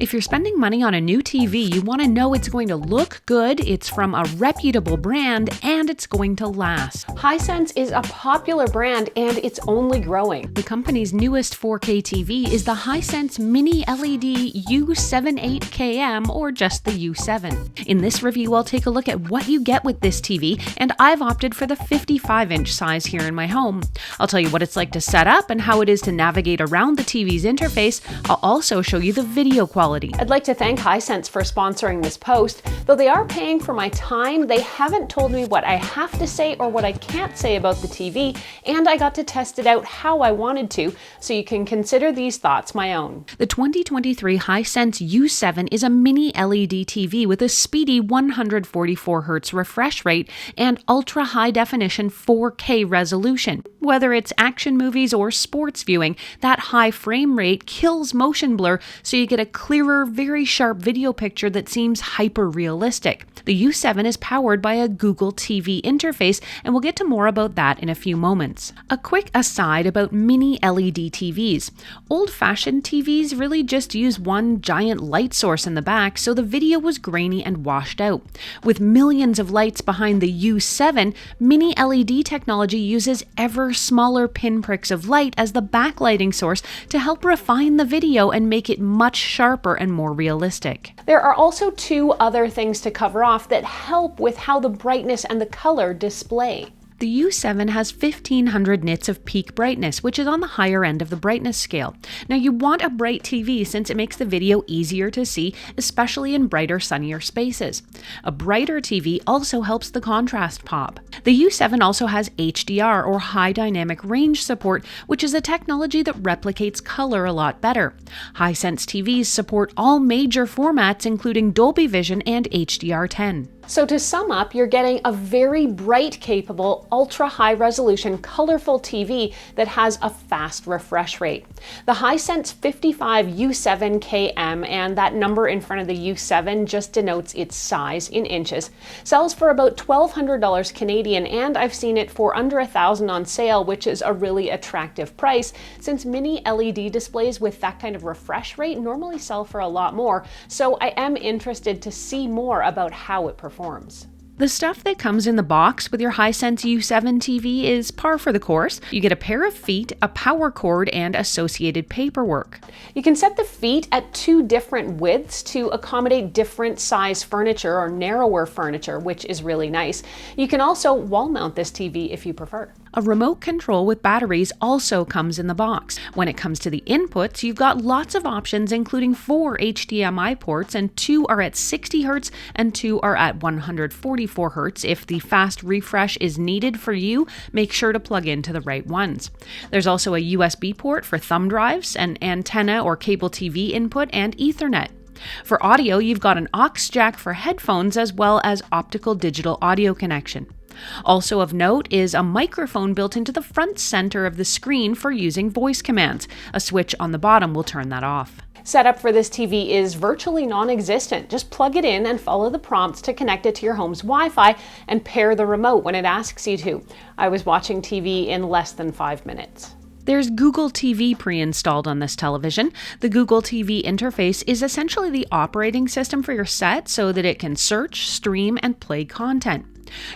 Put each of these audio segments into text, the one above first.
If you're spending money on a new TV, you want to know it's going to look good, it's from a reputable brand, and it's going to last. Hisense is a popular brand and it's only growing. The company's newest 4K TV is the Hisense Mini LED U78KM, or just the U7. In this review, I'll take a look at what you get with this TV, and I've opted for the 55-inch size here in my home. I'll tell you what it's like to set up and how it is to navigate around the TV's interface. I'll also show you the video quality. I'd like to thank Hisense for sponsoring this post. Though they are paying for my time, they haven't told me what I have to say or what I can't say about the TV, and I got to test it out how I wanted to, so you can consider these thoughts my own. The 2023 Hisense U7 is a mini LED TV with a speedy 144Hz refresh rate and ultra-high definition 4K resolution. Whether it's action movies or sports viewing, that high frame rate kills motion blur, so you get a clearer, very sharp video picture that seems hyper-realistic. The U7 is powered by a Google TV interface, and we'll get to more about that in a few moments. A quick aside about mini LED TVs. Old-fashioned TVs really just use one giant light source in the back, so the video was grainy and washed out. With millions of lights behind the U7, mini LED technology uses ever smaller pinpricks of light as the backlighting source to help refine the video and make it much sharper and more realistic. There are also two other things to cover off that help with how the brightness and the color display. The U7 has 1500 nits of peak brightness, which is on the higher end of the brightness scale. Now, you want a bright TV since it makes the video easier to see, especially in brighter, sunnier spaces. A brighter TV also helps the contrast pop. The U7 also has HDR, or high dynamic range support, which is a technology that replicates color a lot better. Hisense TVs support all major formats, including Dolby Vision and HDR10. So to sum up, you're getting a very bright, capable, ultra-high resolution, colorful TV that has a fast refresh rate. The Hisense 55 U7KM, and that number in front of the U7 just denotes its size in inches, sells for about $1,200 Canadian, and I've seen it for under $1,000 on sale, which is a really attractive price since mini LED displays with that kind of refresh rate normally sell for a lot more. So I am interested to see more about how it performs. The stuff that comes in the box with your Hisense U7 TV is par for the course. You get a pair of feet, a power cord, and associated paperwork. You can set the feet at two different widths to accommodate different size furniture or narrower furniture, which is really nice. You can also wall mount this TV if you prefer. A remote control with batteries also comes in the box. When it comes to the inputs, you've got lots of options, including 4 HDMI ports, and 2 are at 60 Hz and 2 are at 144 Hz. If the fast refresh is needed for you, make sure to plug into the right ones. There's also a USB port for thumb drives, an antenna or cable TV input, and Ethernet. For audio, you've got an aux jack for headphones as well as optical digital audio connection. Also of note is a microphone built into the front center of the screen for using voice commands. A switch on the bottom will turn that off. Setup for this TV is virtually non-existent. Just plug it in and follow the prompts to connect it to your home's Wi-Fi and pair the remote when it asks you to. I was watching TV in less than 5 minutes. There's Google TV pre-installed on this television. The Google TV interface is essentially the operating system for your set so that it can search, stream, and play content.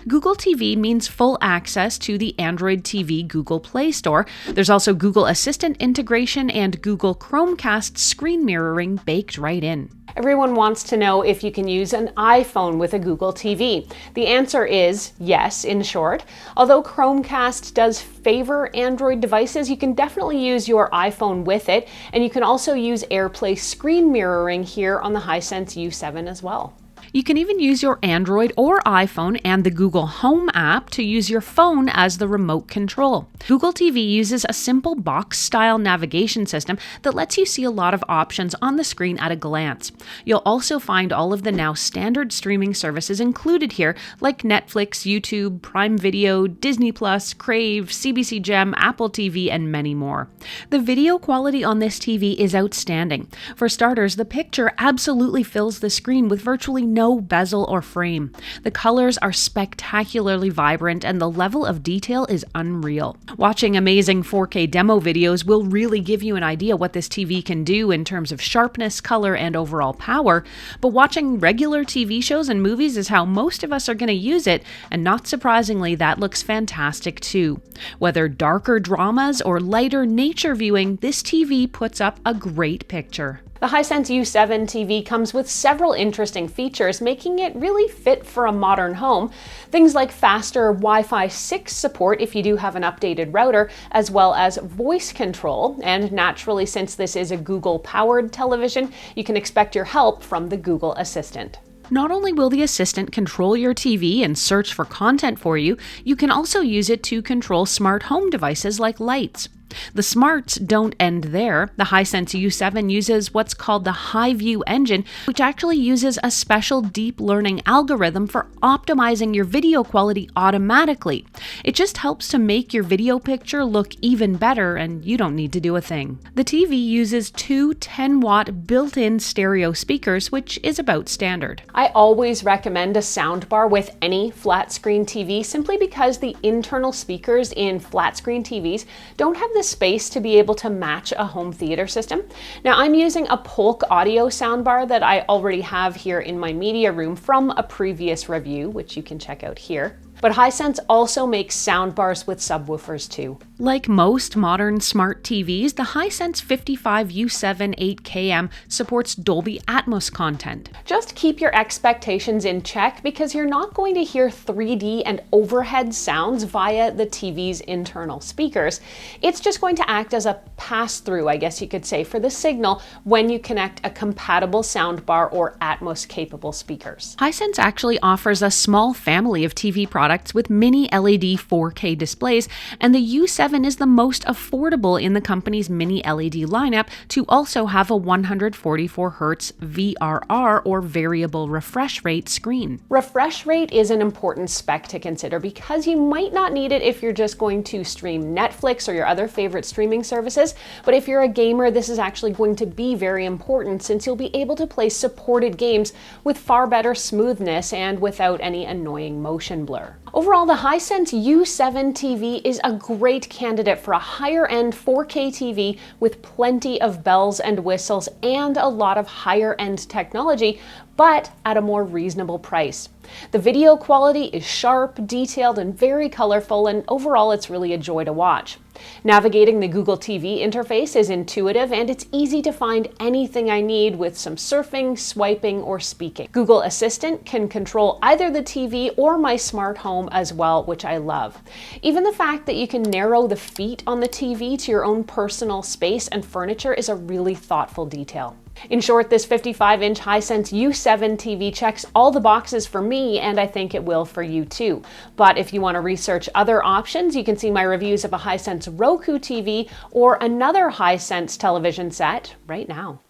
Google TV means full access to the Android TV Google Play Store. There's also Google Assistant integration and Google Chromecast screen mirroring baked right in. Everyone wants to know if you can use an iPhone with a Google TV. The answer is yes, in short. Although Chromecast does favor Android devices, you can definitely use your iPhone with it, and you can also use AirPlay screen mirroring here on the Hisense U7 as well. You can even use your Android or iPhone and the Google Home app to use your phone as the remote control. Google TV uses a simple box-style navigation system that lets you see a lot of options on the screen at a glance. You'll also find all of the now standard streaming services included here, like Netflix, YouTube, Prime Video, Disney+, Crave, CBC Gem, Apple TV, and many more. The video quality on this TV is outstanding. For starters, the picture absolutely fills the screen with virtually no no bezel or frame. The colors are spectacularly vibrant and the level of detail is unreal. Watching amazing 4K demo videos will really give you an idea what this TV can do in terms of sharpness, color, and overall power, but watching regular TV shows and movies is how most of us are going to use it, and not surprisingly, that looks fantastic too. Whether darker dramas or lighter nature viewing, this TV puts up a great picture. The Hisense U7 TV comes with several interesting features, making it really fit for a modern home. Things like faster Wi-Fi 6 support if you do have an updated router, as well as voice control. And naturally, since this is a Google-powered television, you can expect your help from the Google Assistant. Not only will the assistant control your TV and search for content for you, you can also use it to control smart home devices like lights. The smarts don't end there. The Hisense U7 uses what's called the HiView engine, which actually uses a special deep learning algorithm for optimizing your video quality automatically. It just helps to make your video picture look even better, and you don't need to do a thing. The TV uses two 10-watt built-in stereo speakers, which is about standard. I always recommend a soundbar with any flat screen TV simply because the internal speakers in flat screen TVs don't have the space to be able to match a home theater system. Now, I'm using a Polk audio soundbar that I already have here in my media room from a previous review, which you can check out here. But Hisense also makes soundbars with subwoofers too. Like most modern smart TVs, the Hisense U78KM supports Dolby Atmos content. Just keep your expectations in check because you're not going to hear 3D and overhead sounds via the TV's internal speakers. It's just going to act as a pass-through, I guess you could say, for the signal when you connect a compatible soundbar or Atmos-capable speakers. Hisense actually offers a small family of TV products with mini LED 4K displays, and the U7 is the most affordable in the company's mini LED lineup to also have a 144Hz VRR or variable refresh rate screen. Refresh rate is an important spec to consider because you might not need it if you're just going to stream Netflix or your other favorite streaming services, but if you're a gamer, this is actually going to be very important since you'll be able to play supported games with far better smoothness and without any annoying motion blur. Overall, the Hisense U7 TV is a great candidate for a higher-end 4K TV with plenty of bells and whistles and a lot of higher-end technology, but at a more reasonable price. The video quality is sharp, detailed, and very colorful, and overall it's really a joy to watch. Navigating the Google TV interface is intuitive, and it's easy to find anything I need with some surfing, swiping, or speaking. Google Assistant can control either the TV or my smart home as well, which I love. Even the fact that you can narrow the feet on the TV to your own personal space and furniture is a really thoughtful detail. In short, this 55-inch Hisense U7 TV checks all the boxes for me, and I think it will for you too. But if you want to research other options, you can see my reviews of a Hisense Roku TV or another Hisense television set right now.